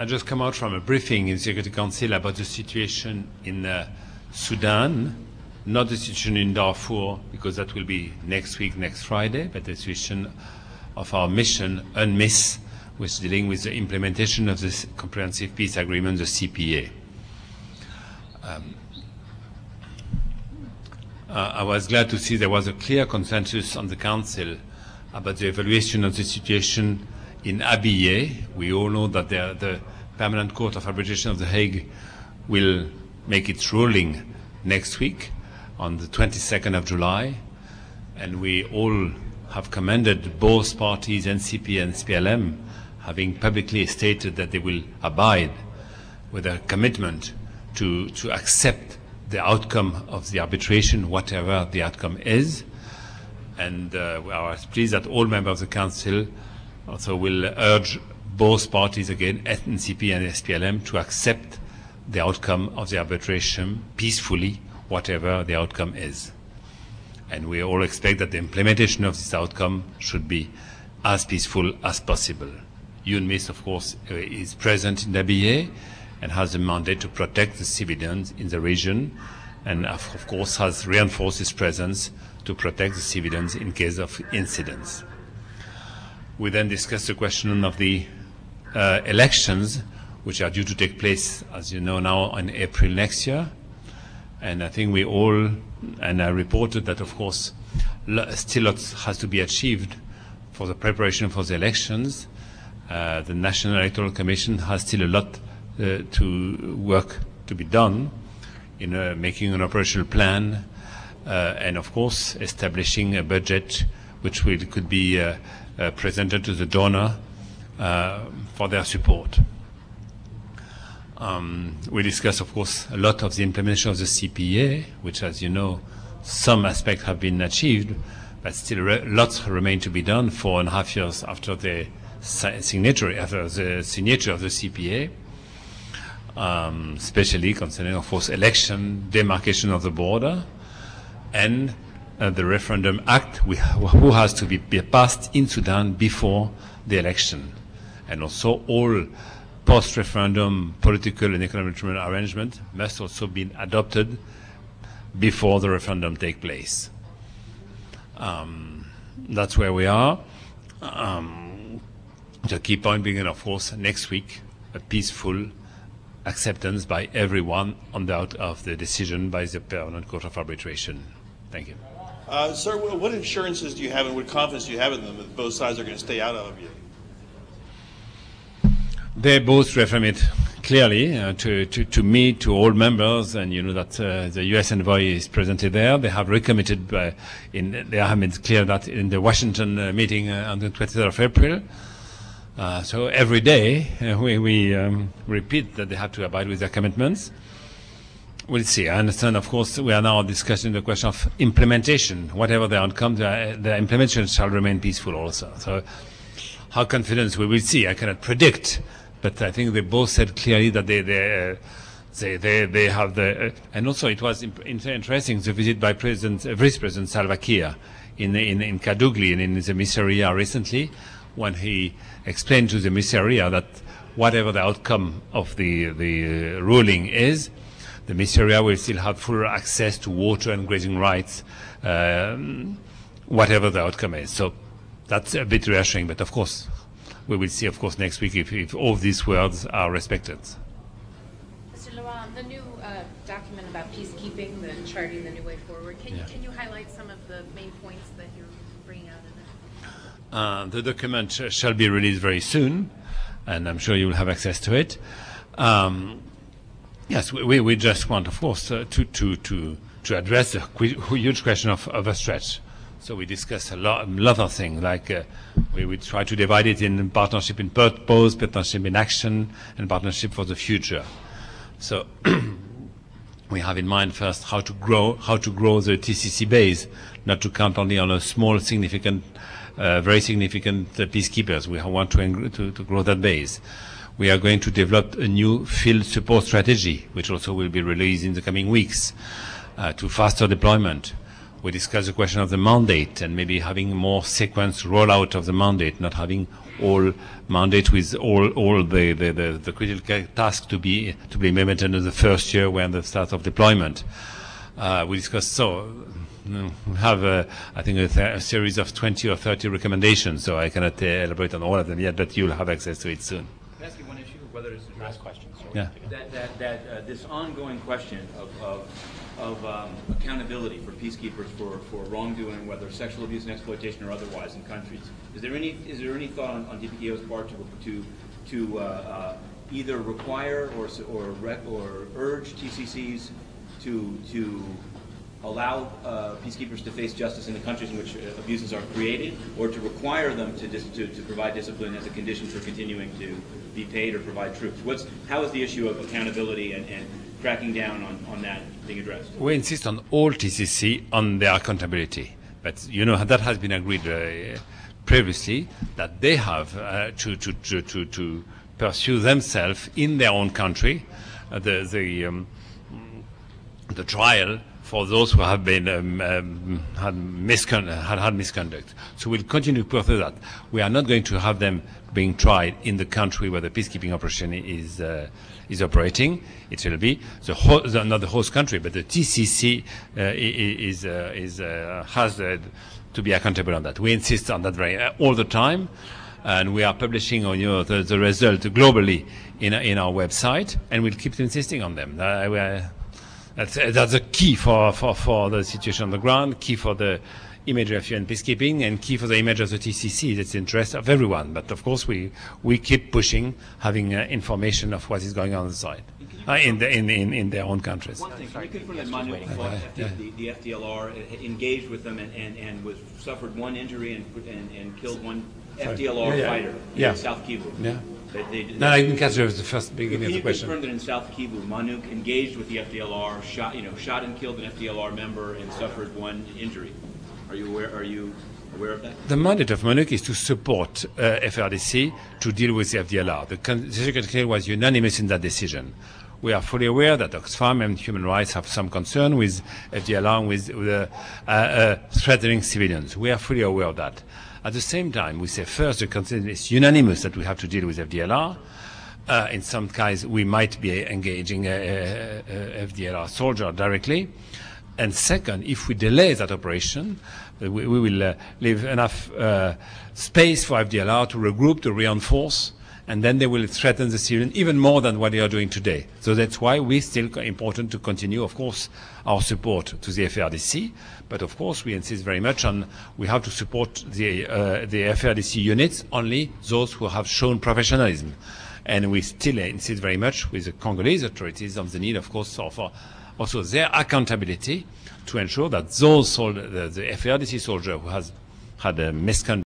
I just come out from a briefing in the Security Council about the situation in Sudan, not the situation in Darfur, because that will be next week, next Friday, but the situation of our mission, UNMISS, which is dealing with the implementation of this Comprehensive Peace Agreement, the CPA. I was glad to see there was a clear consensus on the Council about the evaluation of the situation in Abyei. We all know that the Permanent Court of Arbitration of The Hague will make its ruling next week on the 22nd of July, and we all have commended both parties, NCP and SPLM, having publicly stated that they will abide with their commitment to accept the outcome of the arbitration, whatever the outcome is. And we are pleased that all members of the Council also will urge both parties again, NCP and SPLM, to accept the outcome of the arbitration peacefully, whatever the outcome is. And we all expect that the implementation of this outcome should be as peaceful as possible. UNMISS, of course, is present in Abyei and has a mandate to protect the civilians in the region, and of course has reinforced its presence to protect the civilians in case of incidents. We then discussed the question of the elections, which are due to take place, as you know now, in April next year. And I think we all, and I reported that, of course, still lots has to be achieved for the preparation for the elections. The National Electoral Commission has still a lot to work to be done in making an operational plan and, of course, establishing a budget which could be presented to the donor for their support. We discussed, of course, a lot of the implementation of the CPA, which, as you know, some aspects have been achieved, but still lots remain to be done 4.5 years after the signature of the CPA, especially concerning, of course, election, demarcation of the border, and the Referendum Act, who has to be passed in Sudan before the election, and also all post-referendum political and economic arrangements must also be adopted before the referendum takes place. That's where we are. The key point being, of course, next week, a peaceful acceptance by everyone on the out of the decision by the Permanent Court of Arbitration. Thank you. Sir, what assurances do you have and what confidence do you have in them that both sides are going to stay out of you? They both reaffirm it clearly to me, to all members, and you know that the U.S. envoy is presented there. They have recommitted, they have made it clear that in the Washington meeting on the 23rd of April. So every day we repeat that they have to abide with their commitments. We'll see. I understand, of course, we are now discussing the question of implementation. Whatever the outcome, the implementation shall remain peaceful also. So how confident we will see, I cannot predict. But I think they both said clearly that they have the, and also it was interesting the visit by Vice President Salva Kiir in Kadugli and in the Miseria recently, when he explained to the Miseria that whatever the outcome of the ruling is, the Miseria will still have full access to water and grazing rights, whatever the outcome is. So that's a bit reassuring, but of course, we will see, of course, next week if all these words are respected. Mr. Laurent, the new document about peacekeeping, the charting the new way forward, can you highlight some of the main points that you're bringing out in it? The document shall be released very soon, and I'm sure you will have access to it. Yes, we just want, of course, to address the huge question of overstretch. So we discussed a lot of things, like we try to divide it in partnership in purpose, partnership in action, and partnership for the future. So we have in mind first how to grow the TCC base, not to count only on a small, significant, very significant peacekeepers. We want to grow that base. We are going to develop a new field support strategy, which also will be released in the coming weeks, to faster deployment. We discussed the question of the mandate and maybe having more sequenced rollout of the mandate, not having all mandate with all the critical tasks to be implemented in the first year when the start of deployment. We discussed, so we have, I think, a series of 20 or 30 recommendations, so I cannot elaborate on all of them yet, but you'll have access to it soon. Can I ask you one issue, whether it's addressed? Last question. Yeah. That this ongoing question of accountability for peacekeepers for wrongdoing, whether sexual abuse and exploitation or otherwise in countries. Is there any thought on DPKO's part to either require or urge TCCs to allow peacekeepers to face justice in the countries in which abuses are created, or to require them to provide discipline as a condition for continuing to be paid or provide troops? How is the issue of accountability and cracking down on that being addressed? We insist on all TCC on their accountability, but you know that has been agreed previously that they have to pursue themselves in their own country the trial for those who have been had misconduct. So we'll continue to pursue that. We are not going to have them being tried in the country where the peacekeeping operation is operating. It will be not the host country, but the TCC has to be accountable on that. We insist on that all the time, and we are publishing the result globally in our website, and we'll keep insisting on them. That's a key for the situation on the ground, key for the image of UN peacekeeping, and key for the image of the TCC. It's the interest of everyone. But of course, we keep pushing, having information of what is going on the side in their own countries. One thing, can you confirm that Manuk fought the FDLR, engaged with them, and suffered one injury and killed one FDLR fighter in South Kivu? Yeah. No, I didn't catch the first beginning of the question. Can you confirm that in South Kivu, Manuk engaged with the FDLR, shot and killed an FDLR member, and suffered one injury? Are you aware of that? The mandate of Manuk is to support FRDC to deal with the FDLR. The Secretary was unanimous in that decision. We are fully aware that Oxfam and human rights have some concern with FDLR, with threatening civilians. We are fully aware of that. At the same time, we say first, the consensus is unanimous that we have to deal with FDLR. In some cases, we might be engaging a FDLR soldier directly. And second, if we delay that operation, we will leave enough space for FDLR to regroup, to reinforce, and then they will threaten the civilian even more than what they are doing today. So that's why we still important to continue, of course, our support to the FRDC. But of course, we insist very much on we have to support the FRDC units, only those who have shown professionalism. And we still insist very much with the Congolese authorities on the need, of course, for also their accountability to ensure that the FRDC soldier who has had a misconduct